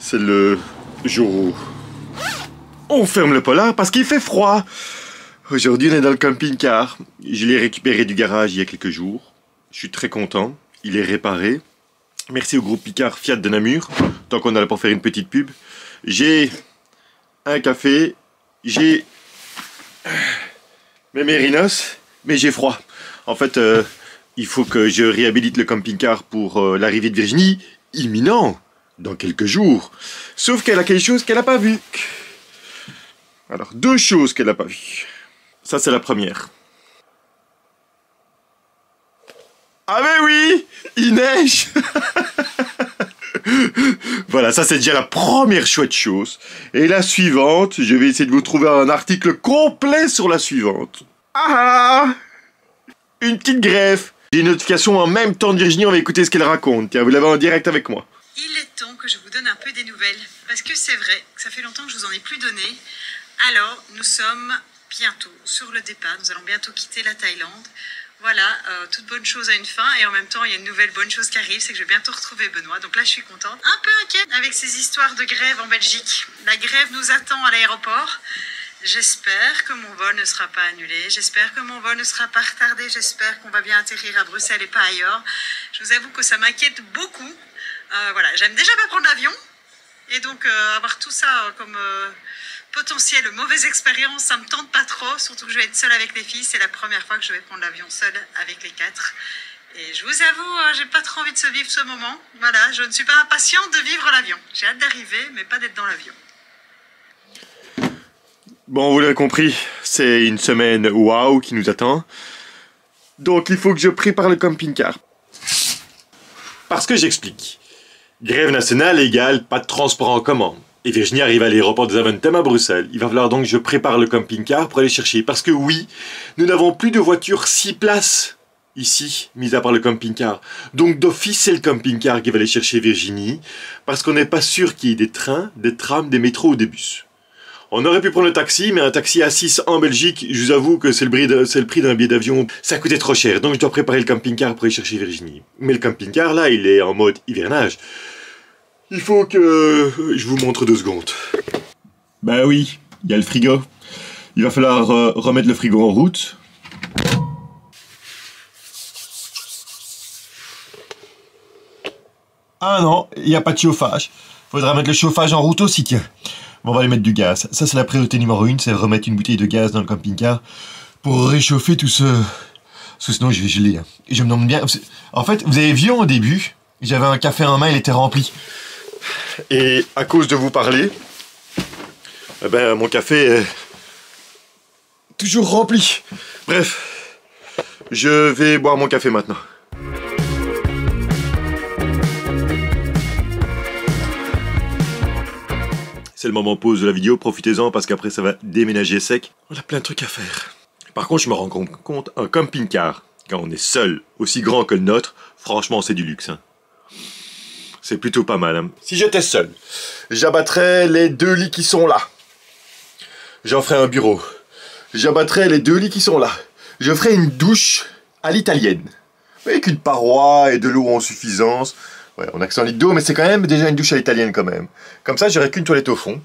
C'est le jour où on ferme le polar parce qu'il fait froid. Aujourd'hui, on est dans le camping-car. Je l'ai récupéré du garage il y a quelques jours. Je suis très content. Il est réparé. Merci au groupe Picard Fiat de Namur. Tant qu'on allait pour faire une petite pub. J'ai un café. J'ai mes mérinos. Mais j'ai froid. En fait, il faut que je réhabilite le camping-car pour l'arrivée de Virginie. Imminent. Dans quelques jours. Sauf qu'elle a quelque chose qu'elle n'a pas vu. Alors, deux choses qu'elle n'a pas vues. Ça, c'est la première. Ah mais oui, il neige. Voilà, ça c'est déjà la première chouette chose. Et la suivante, je vais essayer de vous trouver un article complet sur la suivante. Ah, une petite greffe. J'ai une notification en même temps de Virginie, on va écouter ce qu'elle raconte. Tiens, vous l'avez en direct avec moi. Il est temps que je vous donne un peu des nouvelles. Parce que c'est vrai que ça fait longtemps que je vous en ai plus donné. Alors, nous sommes bientôt sur le départ. Nous allons bientôt quitter la Thaïlande. Voilà, toute bonne chose a une fin. Et en même temps, il y a une nouvelle bonne chose qui arrive. C'est que je vais bientôt retrouver Benoît. Donc là, je suis contente. Un peu inquiète avec ces histoires de grève en Belgique. La grève nous attend à l'aéroport. J'espère que mon vol ne sera pas annulé. J'espère que mon vol ne sera pas retardé. J'espère qu'on va bien atterrir à Bruxelles et pas ailleurs. Je vous avoue que ça m'inquiète beaucoup. Voilà, j'aime déjà pas prendre l'avion. Et donc, avoir tout ça comme potentielle mauvaise expérience, ça me tente pas trop. Surtout que je vais être seule avec les filles. C'est la première fois que je vais prendre l'avion seule avec les 4. Et je vous avoue, j'ai pas trop envie de se vivre ce moment. Voilà, je ne suis pas impatiente de vivre l'avion. J'ai hâte d'arriver, mais pas d'être dans l'avion. Bon, vous l'avez compris, c'est une semaine waouh qui nous attend. Donc il faut que je prépare le camping-car. Parce que j'explique. Grève nationale égale pas de transport en commun. Et Virginie arrive à l'aéroport de Zaventem à Bruxelles. Il va falloir donc que je prépare le camping-car pour aller chercher. Parce que oui, nous n'avons plus de voiture 6 places ici, mis à part le camping-car. Donc d'office, c'est le camping-car qui va aller chercher Virginie. Parce qu'on n'est pas sûr qu'il y ait des trains, des trams, des métros ou des bus. On aurait pu prendre le taxi, mais un taxi à 6 en Belgique, je vous avoue que c'est le prix d'un billet d'avion. Ça coûtait trop cher, donc je dois préparer le camping-car pour aller chercher Virginie. Mais le camping-car, là, il est en mode hivernage. Il faut que je vous montre 2 secondes. Bah oui, il y a le frigo. Il va falloir remettre le frigo en route. Ah non, il n'y a pas de chauffage. Faudra mettre le chauffage en route aussi, tiens. Bon, on va aller mettre du gaz. Ça, c'est la priorité numéro 1, c'est remettre une bouteille de gaz dans le camping-car pour réchauffer tout ce... Parce que sinon, je vais geler. Hein. Et je me demande bien... En fait, vous avez vu au début, j'avais un café en main, il était rempli. Et à cause de vous parler, eh ben, mon café est toujours rempli. Bref, je vais boire mon café maintenant. C'est le moment pause de la vidéo, profitez-en parce qu'après ça va déménager sec. On a plein de trucs à faire. Par contre, je me rends compte, un camping-car, quand on est seul, aussi grand que le nôtre, franchement c'est du luxe. Hein. C'est plutôt pas mal. Hein. Si j'étais seul, j'abattrais les 2 lits qui sont là. J'en ferais un bureau. J'abattrais les 2 lits qui sont là. Je ferais une douche à l'italienne. Avec une paroi et de l'eau en suffisance. Ouais, on a que 100 litres d'eau, mais c'est quand même déjà une douche à l'italienne quand même. Comme ça, j'aurais qu'une toilette au fond.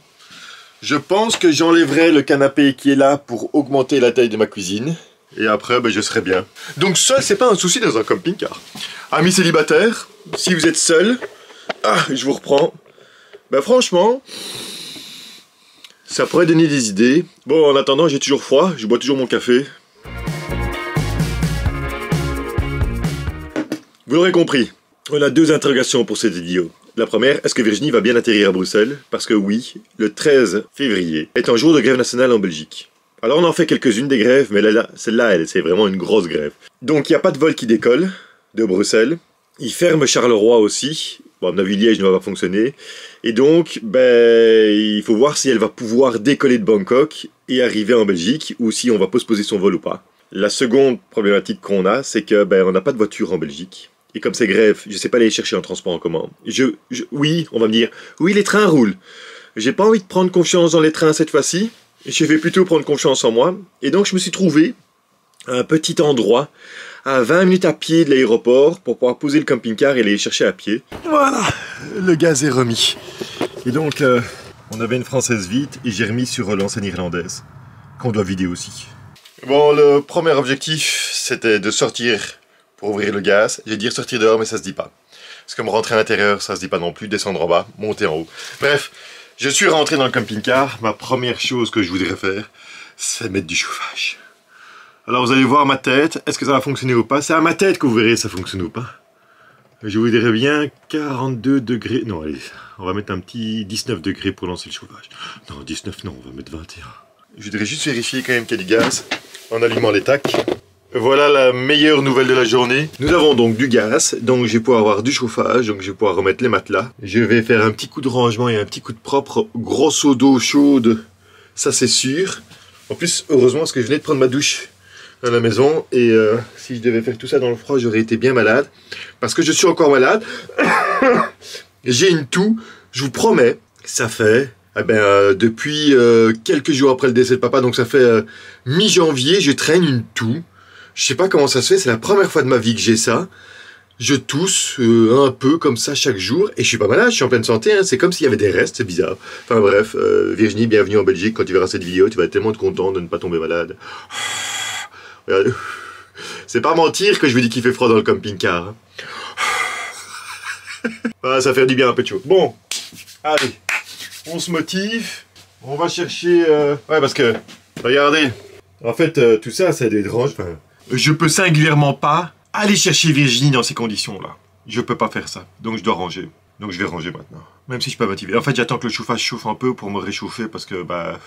Je pense que j'enlèverai le canapé qui est là pour augmenter la taille de ma cuisine. Et après, ben, je serai bien. Donc ça, c'est pas un souci dans un camping-car. Amis célibataires, si vous êtes seuls, je vous reprends. Ben franchement, ça pourrait donner des idées. Bon, en attendant, j'ai toujours froid, je bois toujours mon café. Vous l'aurez compris. On a 2 interrogations pour cette vidéo. La première, est-ce que Virginie va bien atterrir à Bruxelles? Parce que oui, le 13 février est un jour de grève nationale en Belgique. Alors on en fait quelques-unes des grèves, mais celle-là, c'est vraiment une grosse grève. Donc il n'y a pas de vol qui décolle de Bruxelles. Ils ferment Charleroi aussi. Bon, à mon avis, Liège ne va pas fonctionner. Et donc, ben, il faut voir si elle va pouvoir décoller de Bangkok et arriver en Belgique, ou si on va postposer son vol ou pas. La seconde problématique qu'on a, c'est que ben, on n'a pas de voiture en Belgique. Et comme c'est grève, je sais pas aller chercher un transport en commun. Oui, on va me dire, oui, les trains roulent. J'ai pas envie de prendre confiance dans les trains cette fois-ci. Je vais plutôt prendre confiance en moi. Et donc, je me suis trouvé un petit endroit à 20 minutes à pied de l'aéroport pour pouvoir poser le camping-car et aller chercher à pied. Voilà, le gaz est remis. Et donc, on avait une française vide et j'ai remis sur l'ancienne irlandaise, qu'on doit vider aussi. Bon, le premier objectif, c'était de sortir pour ouvrir le gaz. J'ai dit sortir dehors, mais ça se dit pas. Parce que me rentrer à l'intérieur, ça se dit pas non plus. Descendre en bas, monter en haut. Bref, je suis rentré dans le camping-car. Ma première chose que je voudrais faire, c'est mettre du chauffage. Alors vous allez voir ma tête. Est-ce que ça va fonctionner ou pas? C'est à ma tête que vous verrez si ça fonctionne ou pas. Je voudrais bien 42 degrés. Non, allez, on va mettre un petit 19 degrés pour lancer le chauffage. Non, 19 non, on va mettre 21. Je voudrais juste vérifier quand même qu'il y a du gaz en allumant les tacs. Voilà la meilleure nouvelle de la journée. Nous avons donc du gaz, donc je vais pouvoir avoir du chauffage, donc je vais pouvoir remettre les matelas. Je vais faire un petit coup de rangement et un petit coup de propre, grosso d'eau chaude, ça c'est sûr. En plus, heureusement, parce que je venais de prendre ma douche à la maison, et si je devais faire tout ça dans le froid, j'aurais été bien malade. Parce que je suis encore malade. J'ai une toux, je vous promets, ça fait... depuis quelques jours après le décès de papa, donc ça fait mi-janvier, je traîne une toux. Je sais pas comment ça se fait, c'est la première fois de ma vie que j'ai ça. Je tousse un peu comme ça chaque jour et je suis pas malade, je suis en pleine santé, hein. C'est comme s'il y avait des restes, c'est bizarre. Enfin bref, Virginie, bienvenue en Belgique. Quand tu verras cette vidéo, tu vas être tellement content de ne pas tomber malade. Regardez. C'est pas mentir que je vous dis qu'il fait froid dans le camping-car. Ah, ça fait du bien un peu de chaud. Bon, allez, on se motive. On va chercher... Ouais, parce que, regardez, en fait, tout ça, c'est des dranges. Enfin, je peux singulièrement pas aller chercher Virginie dans ces conditions-là. Je peux pas faire ça, donc je dois ranger. Donc je vais ranger maintenant, même si je suis pas motivé. En fait, j'attends que le chauffage chauffe un peu pour me réchauffer, parce que, bah...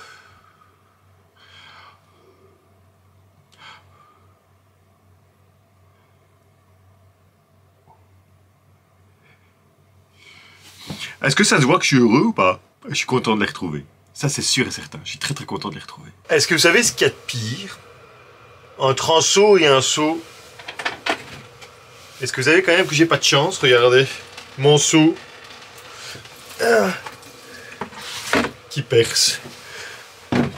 Est-ce que ça se voit que je suis heureux ou pas? Je suis content de les retrouver. Ça, c'est sûr et certain. Je suis très très content de les retrouver. Est-ce que vous savez ce qu'il y a de pire entre un seau et un seau? Est-ce que vous savez quand même que j'ai pas de chance? Regardez, mon seau qui perce.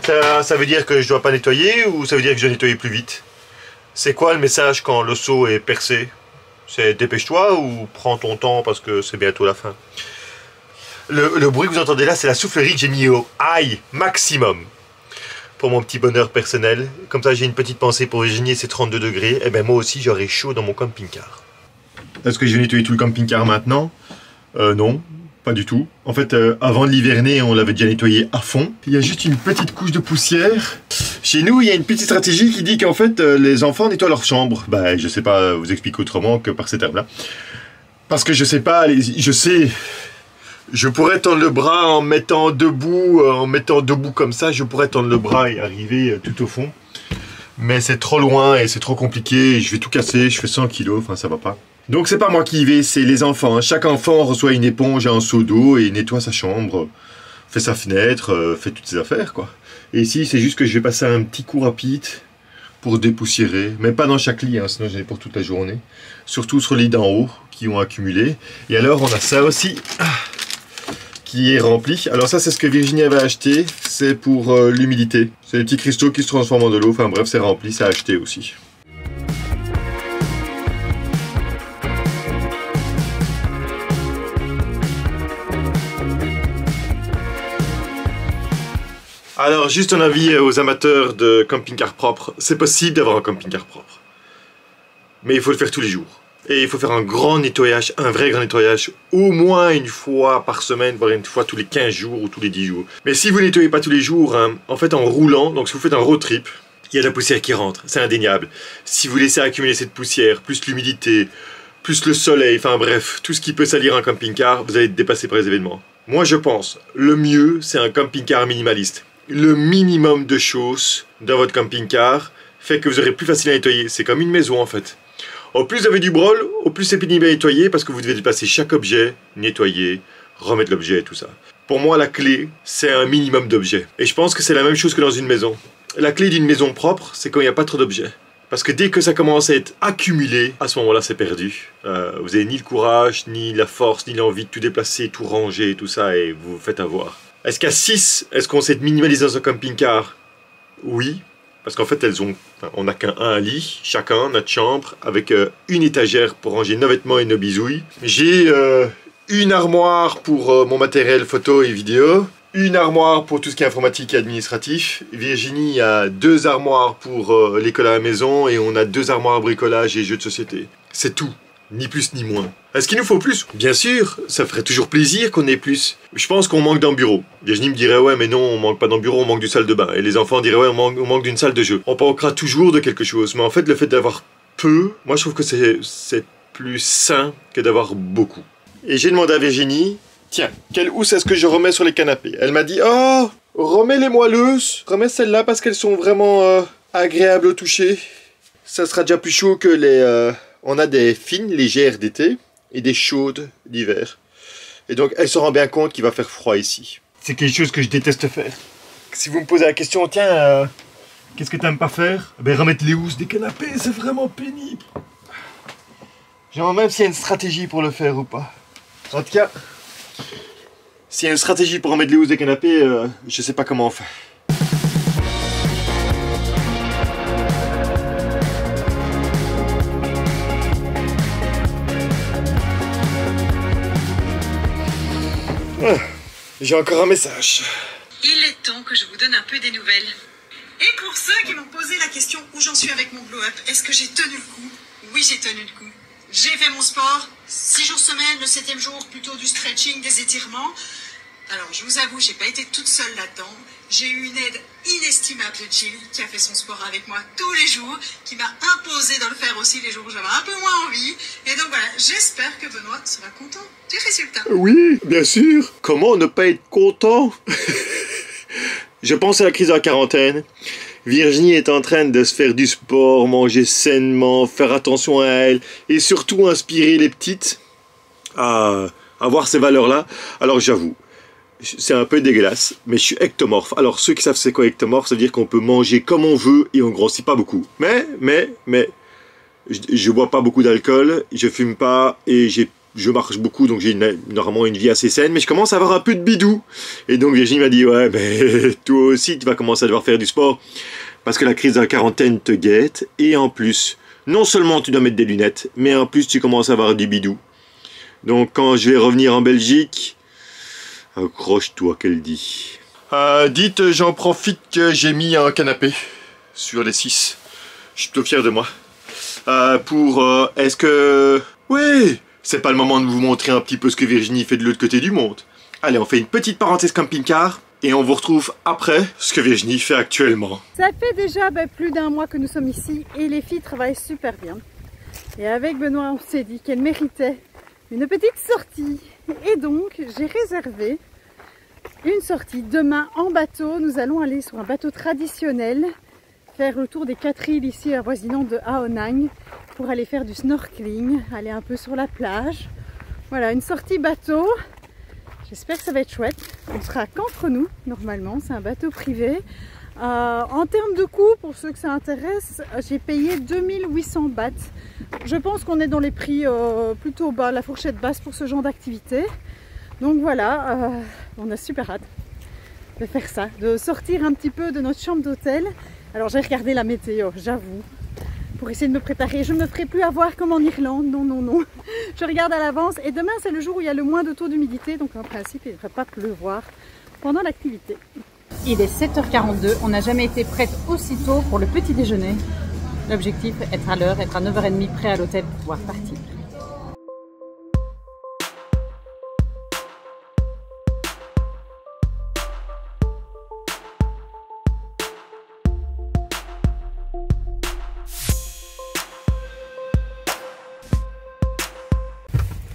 Ça veut dire que je dois pas nettoyer ou ça veut dire que je dois nettoyer plus vite? C'est quoi le message quand le seau est percé? C'est dépêche-toi ou prends ton temps parce que c'est bientôt la fin? Le bruit que vous entendez là, c'est la soufflerie que j'ai mis au high maximum pour mon petit bonheur personnel. Comme ça, j'ai une petite pensée pour Virginie et ses 32 degrés. Et bien moi aussi, j'aurai chaud dans mon camping-car. Est-ce que je vais nettoyer tout le camping-car maintenant? Non, pas du tout. En fait, avant de l'hiverner, on l'avait déjà nettoyé à fond. Il y a juste une petite couche de poussière. Chez nous, il y a une petite stratégie qui dit qu'en fait, les enfants nettoient leur chambre. Bah, je sais pas vous expliquer autrement que par ces termes-là. Parce que je sais pas, je sais... Je pourrais tendre le bras en mettant debout comme ça, je pourrais tendre le bras et arriver tout au fond. Mais c'est trop loin et c'est trop compliqué, je vais tout casser, je fais 100 kilos, enfin ça va pas. Donc c'est pas moi qui y vais, c'est les enfants. Chaque enfant reçoit une éponge et un seau d'eau et nettoie sa chambre, fait sa fenêtre, fait toutes ses affaires quoi. Et ici c'est juste que je vais passer un petit coup rapide pour dépoussiérer, mais pas dans chaque lit, hein, sinon j'en ai pour toute la journée. Surtout sur les lits d'en haut qui ont accumulé. Et alors on a ça aussi. Qui est rempli. Alors ça c'est ce que Virginie avait acheté, c'est pour l'humidité. C'est des petits cristaux qui se transforment en de l'eau, enfin bref c'est rempli, c'est acheté aussi. Alors juste un avis aux amateurs de camping-car propre, c'est possible d'avoir un camping-car propre. Mais il faut le faire tous les jours. Et il faut faire un grand nettoyage, un vrai grand nettoyage, au moins une fois par semaine, voire une fois tous les 15 jours ou tous les 10 jours. Mais si vous ne nettoyez pas tous les jours, hein, en fait en roulant, donc si vous faites un road trip, il y a de la poussière qui rentre, c'est indéniable. Si vous laissez accumuler cette poussière, plus l'humidité, plus le soleil, enfin bref, tout ce qui peut salir un camping-car, vous allez être dépassé par les événements. Moi je pense, le mieux c'est un camping-car minimaliste. Le minimum de choses dans votre camping-car fait que vous aurez plus facile à nettoyer. C'est comme une maison en fait. Au plus vous avez du brol, au plus c'est pénible à nettoyer parce que vous devez dépasser chaque objet, nettoyer, remettre l'objet et tout ça. Pour moi, la clé, c'est un minimum d'objets. Et je pense que c'est la même chose que dans une maison. La clé d'une maison propre, c'est quand il n'y a pas trop d'objets. Parce que dès que ça commence à être accumulé, à ce moment-là, c'est perdu. Vous n'avez ni le courage, ni la force, ni l'envie de tout déplacer, tout ranger et tout ça, et vous vous faites avoir. Est-ce qu'à 6, est-ce qu'on s'est minimalisé dans un camping-car? Oui. Parce qu'en fait, on n'a qu'un lit, chacun, notre chambre, avec une étagère pour ranger nos vêtements et nos bisouilles. J'ai une armoire pour mon matériel photo et vidéo, une armoire pour tout ce qui est informatique et administratif. Virginie a 2 armoires pour l'école à la maison et on a 2 armoires à bricolage et jeux de société. C'est tout. Ni plus ni moins. Est-ce qu'il nous faut plus? Bien sûr, ça ferait toujours plaisir qu'on ait plus. Je pense qu'on manque d'un bureau. Virginie me dirait ouais mais non, on manque pas d'un bureau, on manque d'une salle de bain. Et les enfants diraient ouais on manque d'une salle de jeu. On manquera toujours de quelque chose. Mais en fait le fait d'avoir peu, moi je trouve que c'est plus sain que d'avoir beaucoup. Et j'ai demandé à Virginie, tiens, quelle housse est-ce que je remets sur les canapés? Elle m'a dit oh, remets les moelleuses, remets celles-là parce qu'elles sont vraiment agréables au toucher. Ça sera déjà plus chaud que les... On a des fines légères d'été et des chaudes d'hiver. Et donc elle se rend bien compte qu'il va faire froid ici. C'est quelque chose que je déteste faire. Si vous me posez la question, tiens, qu'est-ce que t'aimes pas faire? Ben remettre les housses des canapés, c'est vraiment pénible. Je me demande même s'il y a une stratégie pour le faire ou pas. En tout cas, s'il y a une stratégie pour remettre les housses des canapés, je sais pas comment on fait. J'ai encore un message. Il est temps que je vous donne un peu des nouvelles. Et pour ceux qui m'ont posé la question où j'en suis avec mon glow-up, est-ce que j'ai tenu le coup? Oui, j'ai tenu le coup. J'ai fait mon sport, 6 jours semaine, le 7e jour plutôt du stretching, des étirements. Alors je vous avoue, j'ai pas été toute seule là-dedans. J'ai eu une aide inestimable de Jill qui a fait son sport avec moi tous les jours, qui m'a imposé de le faire aussi les jours où j'avais un peu moins envie. Et donc voilà, j'espère que Benoît sera content du résultat. Oui, bien sûr. Comment ne pas être content? Je pense à la crise de la quarantaine. Virginie est en train de se faire du sport, manger sainement, faire attention à elle et surtout inspirer les petites à avoir ces valeurs-là. Alors j'avoue, c'est un peu dégueulasse, mais je suis ectomorphe. Alors ceux qui savent c'est quoi ectomorphe, ça veut dire qu'on peut manger comme on veut et on grossit pas beaucoup. Mais, je bois pas beaucoup d'alcool, je fume pas et je marche beaucoup, donc j'ai normalement une vie assez saine, mais je commence à avoir un peu de bidou. Et donc Virginie m'a dit, ouais, mais toi aussi, tu vas commencer à devoir faire du sport, parce que la crise de la quarantaine te guette, et en plus, non seulement tu dois mettre des lunettes, mais en plus tu commences à avoir du bidou. Donc quand je vais revenir en Belgique, accroche-toi qu'elle dit. Dites, j'en profite que j'ai mis un canapé sur les 6. Je suis plutôt fier de moi. Est-ce que... Oui, c'est pas le moment de vous montrer un petit peu ce que Virginie fait de l'autre côté du monde. Allez, on fait une petite parenthèse camping-car et on vous retrouve après ce que Virginie fait actuellement. Ça fait déjà plus d'1 mois que nous sommes ici et les filles travaillent super bien. Et avec Benoît, on s'est dit qu'elle méritait une petite sortie. Et donc, j'ai réservé une sortie demain en bateau. Nous allons aller sur un bateau traditionnel, faire le tour des 4 îles ici avoisinantes de Aonang pour aller faire du snorkeling, aller un peu sur la plage. Voilà, une sortie bateau. J'espère que ça va être chouette. On sera qu'entre nous, normalement. C'est un bateau privé. En termes de coût, pour ceux que ça intéresse, j'ai payé 2800 bahts. Je pense qu'on est dans les prix plutôt bas, la fourchette basse pour ce genre d'activité. Donc voilà, on a super hâte de faire ça, de sortir un petit peu de notre chambre d'hôtel. Alors j'ai regardé la météo, j'avoue, pour essayer de me préparer. Je ne me ferai plus avoir comme en Irlande, non, non, non. Je regarde à l'avance et demain c'est le jour où il y a le moins de taux d'humidité, donc en principe il ne devrait pas pleuvoir pendant l'activité. Il est 7h42, on n'a jamais été prête aussitôt pour le petit déjeuner. L'objectif, être à l'heure, être à 9h30 prêt à l'hôtel pour pouvoir partir.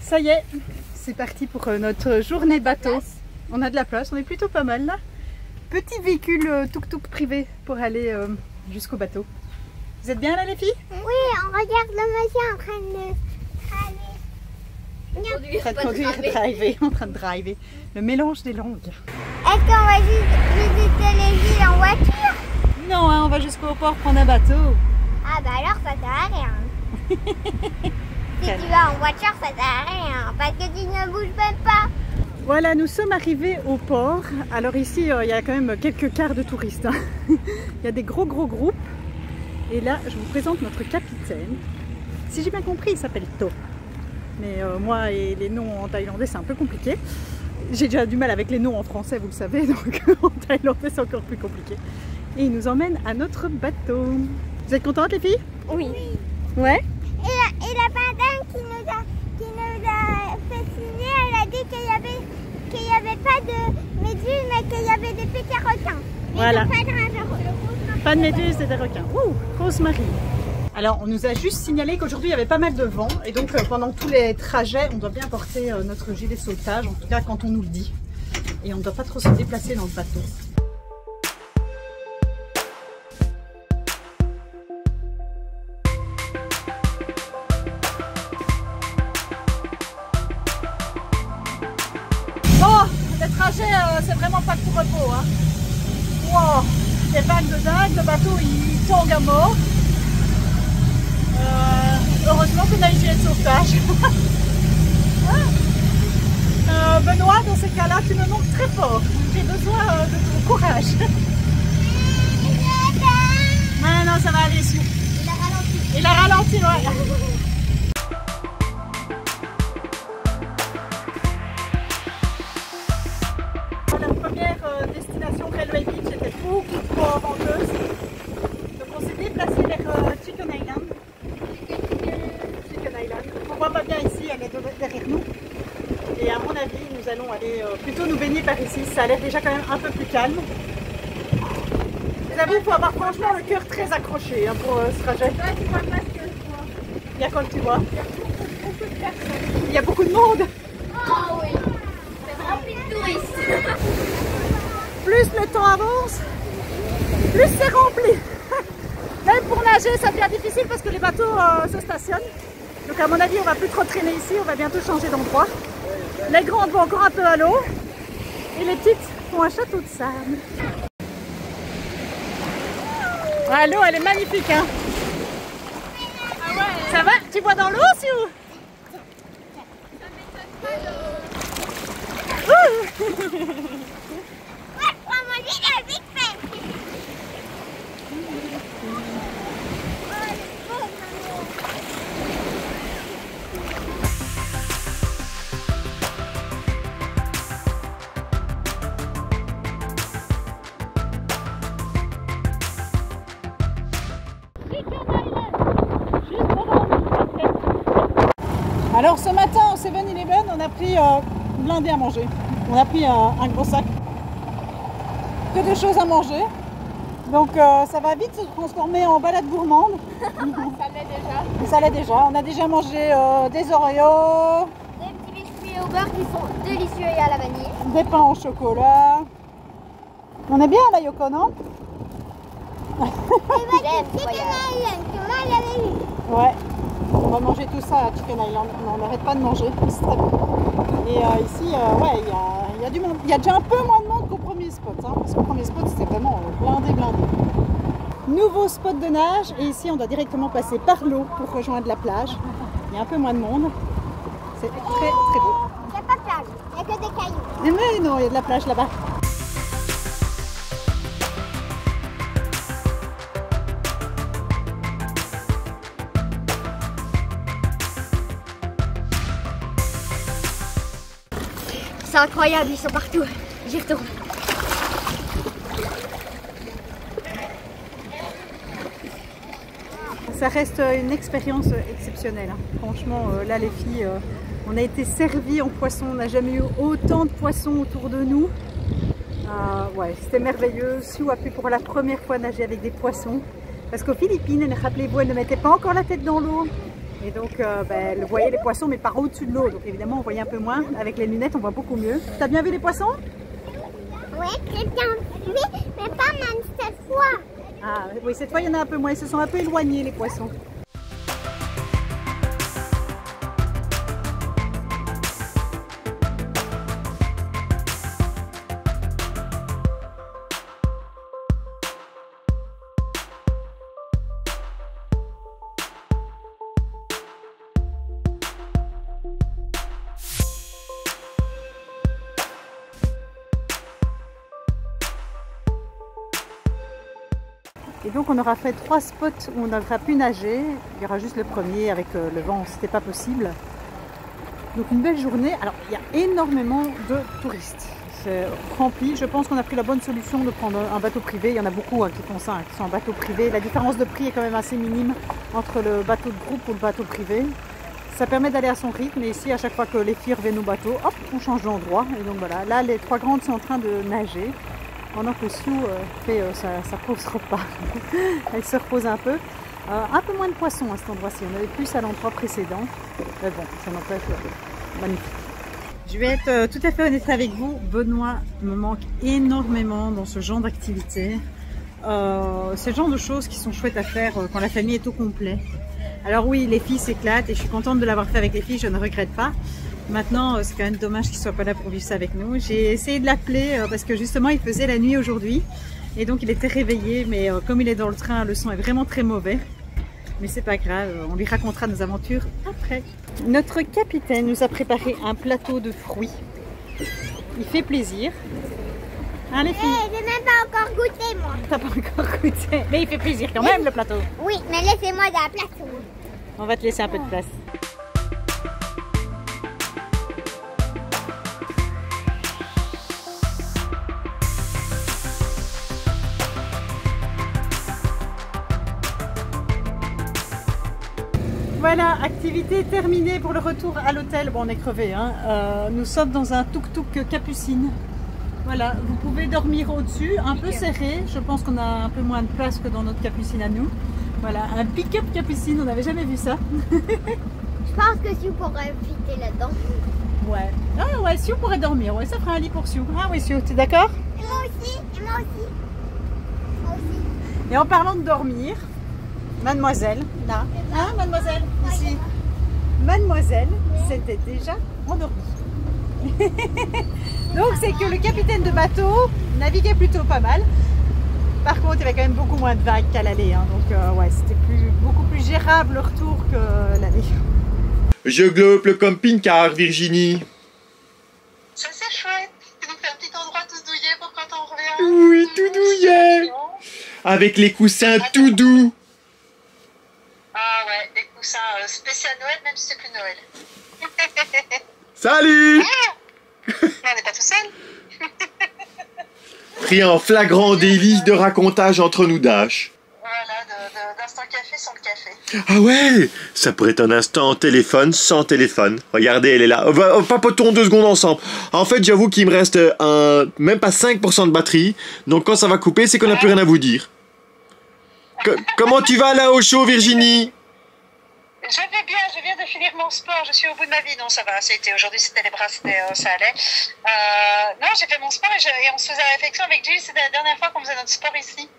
Ça y est, c'est parti pour notre journée bateau. On a de la place, on est plutôt pas mal là. Petit véhicule tuk-tuk privé pour aller jusqu'au bateau. Vous êtes bien là les filles? Oui, on regarde le monsieur en train de driver. Le mélange des langues. Est-ce qu'on va visiter les îles en voiture? Non, hein, on va jusqu'au port prendre un bateau. Ah bah alors ça sert à rien. Si tu vas en voiture, ça sert à rien, parce que tu ne bouges même pas. Voilà, nous sommes arrivés au port. Alors ici, il y a quand même quelques quarts de touristes. Hein. Il y a des gros groupes. Et là, je vous présente notre capitaine. Si j'ai bien compris, il s'appelle To. Mais moi et les noms en thaïlandais c'est un peu compliqué. J'ai déjà du mal avec les noms en français, vous le savez, donc en thaïlandais c'est encore plus compliqué. Et il nous emmène à notre bateau. Vous êtes contentes les filles? Oui. Ouais. Et la madame qui nous a fait signer, elle a dit qu'il y avait pas de méduses, mais qu'il y avait des petits requins. Voilà. Pas de ravin. Pas de méduses et des requins. Ouh, Rosemary. Alors, on nous a juste signalé qu'aujourd'hui il y avait pas mal de vent et donc pendant tous les trajets, on doit bien porter notre gilet de sauvetage, en tout cas quand on nous le dit. Et on ne doit pas trop se déplacer dans le bateau. Bon, le trajet, c'est vraiment pas de tout repos. Hein. Wow, des vagues de dingue, le bateau il tangue à mort. Heureusement qu'on a une gilet de sauvetage. Benoît, dans ces cas-là, tu me manques très fort. J'ai besoin de ton courage. Mais non, ça va aller dessus. Il a ralenti. Il a ralenti, ouais. La première destination Railway Beach était beaucoup trop venteuse. Donc on s'est déplacé vers Chicken Island. On voit pas bien ici, elle est derrière nous. Et à mon avis, nous allons aller plutôt nous baigner par ici. Ça a l'air déjà quand même un peu plus calme. Vous avez, il faut avoir franchement le cœur très accroché hein, pour ce trajet. Il y a quoi que tu vois? Il y a beaucoup de monde. Oh oui, c'est rempli de touristes. Plus le temps avance, plus c'est rempli. Même pour nager, ça devient difficile parce que les bateaux se stationnent. Donc à mon avis, on va plus trop traîner ici, on va bientôt changer d'endroit. Les grandes vont encore un peu à l'eau et les petites font un château de sable. Ah, l'eau, elle est magnifique. Hein. Ça va? Tu bois dans l'eau aussi ou? Ouais, prends-moi vite fait. Alors ce matin au 7-Eleven, on a pris blindé à manger. On a pris un gros sac. Que de choses à manger. Donc ça va vite se transformer en balade gourmande. Ça l'est déjà. Ça l'est déjà. On a déjà mangé des Oreos, Des petits biscuits au beurre qui sont délicieux et à la vanille. des pains au chocolat. On est bien là, Yoko, non? Ouais. On va manger tout ça à Chicken Island. Non, on n'arrête pas de manger. C'est très bon. Et ici, ouais, il y a du monde. Il y a déjà un peu moins de monde qu'au premier spot. Hein, parce qu'au premier spot, c'était vraiment blindé. Nouveau spot de nage. Et ici, on doit directement passer par l'eau pour rejoindre la plage. Il y a un peu moins de monde. C'est très très beau. Il n'y a pas de plage, il n'y a que des cailloux. Mais non, il y a de la plage là-bas. C'est incroyable, ils sont partout. J'y retourne. Ça reste une expérience exceptionnelle. Hein. Franchement, là les filles, on a été servis en poisson. On n'a jamais eu autant de poissons autour de nous. Ouais, c'était merveilleux. Sue a pu pour la première fois nager avec des poissons. Parce qu'aux Philippines, rappelez-vous, elle ne mettait pas encore la tête dans l'eau. Et donc, elle voyait les poissons, mais par au-dessus de l'eau. Donc évidemment, on voyait un peu moins. Avec les lunettes, on voit beaucoup mieux. T'as bien vu les poissons? Oui, très bien vu, mais pas même cette fois. Ah oui, cette fois, il y en a un peu moins. Ils se sont un peu éloignés, les poissons. Et donc on aura fait 3 spots où on n'aura pu nager. Il y aura juste le premier avec le vent, c'était pas possible. Donc une belle journée. Alors il y a énormément de touristes. C'est rempli. Je pense qu'on a pris la bonne solution de prendre un bateau privé. Il y en a beaucoup qui font ça, qui sont en bateau privé. La différence de prix est quand même assez minime entre le bateau de groupe ou le bateau privé. Ça permet d'aller à son rythme. Et ici, à chaque fois que les filles reviennent au bateau, hop, on change d'endroit. Et donc voilà, là les trois grandes sont en train de nager. Pendant que Sue fait sa pause repas. Elle se repose un peu. Un peu moins de poissons à cet endroit-ci. On avait plus à l'endroit précédent. Mais bon, ça n'empêche magnifique. Je vais être tout à fait honnête avec vous. Benoît me manque énormément dans ce genre d'activité. C'est le genre de choses qui sont chouettes à faire quand la famille est au complet. Alors oui, les filles s'éclatent et je suis contente de l'avoir fait avec les filles, je ne regrette pas. Maintenant, c'est quand même dommage qu'ils ne soient pas là pour vivre ça avec nous. J'ai essayé de l'appeler parce que justement, il faisait la nuit aujourd'hui. Et donc, il était réveillé, mais comme il est dans le train, le son est vraiment très mauvais. Mais c'est pas grave, on lui racontera nos aventures après. Notre capitaine nous a préparé un plateau de fruits. Il fait plaisir. Hein les filles? J'ai même pas encore goûté moi. T'as pas encore goûté. Mais il fait plaisir quand même le plateau. Oui, mais laissez-moi dans la plateau. On va te laisser un peu de place. Voilà, activité terminée pour le retour à l'hôtel. Bon, on est crevé, hein. Nous sommes dans un tuk-tuk Capucine. Voilà, vous pouvez dormir au-dessus, un peu serré. Je pense qu'on a un peu moins de place que dans notre Capucine à nous. Voilà, un pick-up Capucine, on n'avait jamais vu ça. Je pense que Sue pourrait fitter là-dedans. Ouais. Ah ouais, Sue pourrait dormir. Ouais, ça fera un lit pour Sue. Ah oui, Sue, tu es d'accord? Et moi aussi, et moi aussi. Moi aussi. Et en parlant de dormir, mademoiselle, là, hein, mademoiselle, ici. Mademoiselle s'était déjà endormie. Donc c'est que le capitaine de bateau naviguait plutôt pas mal. Par contre, il y avait quand même beaucoup moins de vagues qu'à l'aller. Hein. Donc ouais, c'était beaucoup plus gérable le retour que l'aller. Je globe le camping-car, Virginie. Ça c'est chouette. Ça nous fait un petit endroit tout douillet pour quand on revient. Oui, tout douillet. Avec les coussins tout doux. Ah ouais, des coussins spécial Noël, même si c'est plus Noël. Salut. Mais on n'est pas tout seul. Pris en flagrant délit de racontage entre nous Dash. Voilà, d'instant café sans le café. Ah ouais, ça pourrait être un instant téléphone sans téléphone. Regardez, elle est là. Papotons 2 secondes ensemble. En fait, j'avoue qu'il me reste même pas 5% de batterie. Donc quand ça va couper, c'est qu'on n'a plus rien à vous dire. Comment tu vas là au chaud, Virginie? Je vais bien, je viens de finir mon sport, je suis au bout de ma vie. Non, ça va, aujourd'hui c'était les bras, ça allait. Non, j'ai fait mon sport et on se faisait la réflexion avec Jules, c'était la dernière fois qu'on faisait notre sport ici.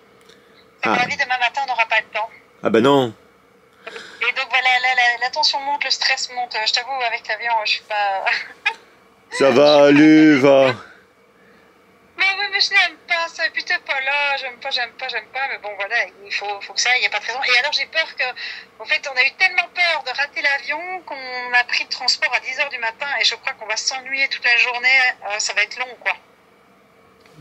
À mon avis, demain matin, on n'aura pas le temps. Ah bah non. Et donc voilà, la tension monte, le stress monte. Je t'avoue, avec l'avion, je suis pas... Ça va aller, va. Mais oui, mais je n'aime pas ça. Et puis t'es pas là, j'aime pas. Mais bon, voilà, il faut que ça, il n'y a pas de raison. Et alors j'ai peur que, en fait, on a eu tellement peur de rater l'avion qu'on a pris le transport à 10h du matin et je crois qu'on va s'ennuyer toute la journée. Ça va être long, quoi.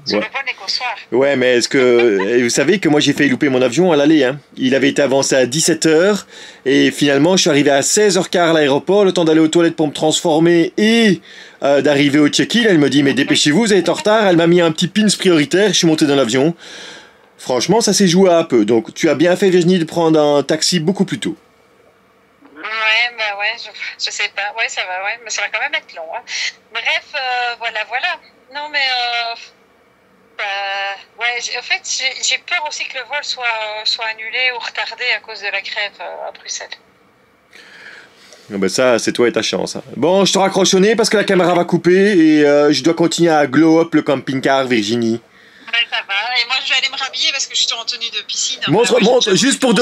Sur le vol et qu'au soir. Ouais, mais est-ce que... Vous savez que moi j'ai failli louper mon avion à l'aller. Hein. Il avait été avancé à 17h et finalement je suis arrivé à 16h15 à l'aéroport, le temps d'aller aux toilettes pour me transformer et d'arriver au check-in. Elle me dit mais dépêchez-vous, vous êtes en retard. Elle m'a mis un petit pins prioritaire, je suis monté dans l'avion. Franchement, ça s'est joué à peu. Donc tu as bien fait, Virginie, de prendre un taxi beaucoup plus tôt. Ouais, bah ouais, je sais pas. Ouais, ça va, ouais, mais ça va quand même être long. Hein. Bref, voilà. Non, mais... ouais, en fait, j'ai peur aussi que le vol soit annulé ou retardé à cause de la grève à Bruxelles. Ah ben ça, c'est toi et ta chance. Hein. Bon, je te raccroche au nez parce que la caméra va couper et je dois continuer à glow up le camping-car, Virginie. Ouais, ça va. Et moi, je vais aller me rhabiller parce que je suis en tenue de piscine. Montre, juste pour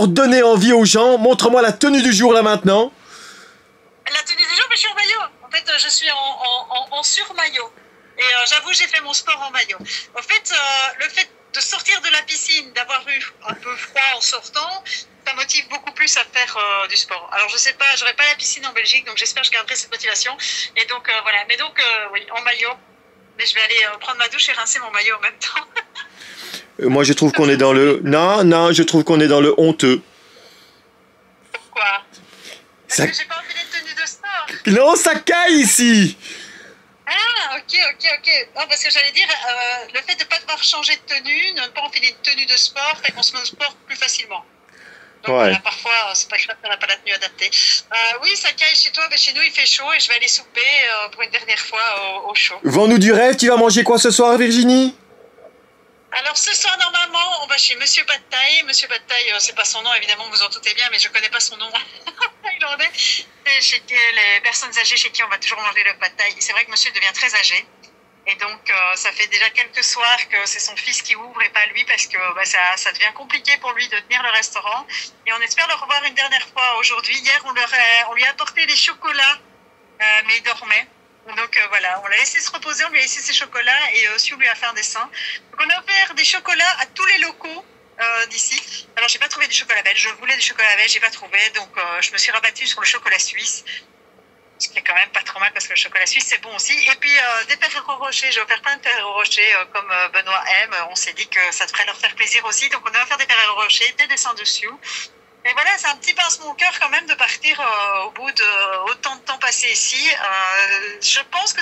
donner envie aux gens, montre-moi la tenue du jour là maintenant. La tenue du jour, mais je suis en maillot. En fait, je suis en sur-maillot. Et j'avoue, j'ai fait mon sport en maillot. En fait, le fait de sortir de la piscine, d'avoir eu un peu froid en sortant, ça motive beaucoup plus à faire du sport. Alors, je sais pas, j'aurai pas la piscine en Belgique, donc j'espère que je garderai cette motivation. Et donc, voilà. Mais donc, oui, en maillot. Mais je vais aller prendre ma douche et rincer mon maillot en même temps. Moi, je trouve qu'on est dans le... Non, je trouve qu'on est dans le honteux. Pourquoi? Parce que j'ai pas envie d'être tenue de sport. Non, ça caille ici. Ah, ok. Non, parce que j'allais dire, le fait de ne pas devoir changer de tenue, ne pas enfiler de tenue de sport, fait qu'on se met au sport plus facilement. Donc Ouais. voilà, parfois, c'est pas grave, on n'a pas la tenue adaptée. Oui, ça caille chez toi, mais chez nous, il fait chaud et je vais aller souper pour une dernière fois au chaud. Vends-nous du rêve, tu vas manger quoi ce soir, Virginie? Alors ce soir, normalement, on va chez Monsieur Pad Thai. Monsieur Pad Thai, c'est pas son nom, évidemment, vous en doutez bien, mais je connais pas son nom thaïlandais. C'est chez les personnes âgées chez qui on va toujours manger le Pad Thai. C'est vrai que monsieur devient très âgé. Et donc, ça fait déjà quelques soirs que c'est son fils qui ouvre et pas lui parce que ça devient compliqué pour lui de tenir le restaurant. Et on espère le revoir une dernière fois aujourd'hui. Hier, on lui a apporté des chocolats, mais il dormait. Donc voilà, on l'a laissé se reposer, on lui a laissé ses chocolats et aussi on lui a fait un dessin. Donc on a offert des chocolats à tous les locaux d'ici. Alors j'ai pas trouvé du chocolat belge, je voulais du chocolat belge, j'ai pas trouvé. Donc je me suis rabattue sur le chocolat suisse. Ce qui est quand même pas trop mal parce que le chocolat suisse c'est bon aussi. Et puis des Ferrero Rocher, j'ai offert plein de Ferrero Rocher comme Benoît aime. On s'est dit que ça devrait leur faire plaisir aussi. Donc on a offert des Ferrero Rocher, des dessins dessus. Et voilà, c'est un petit pince-mon cœur quand même de partir au bout de autant de temps passé ici. Je pense que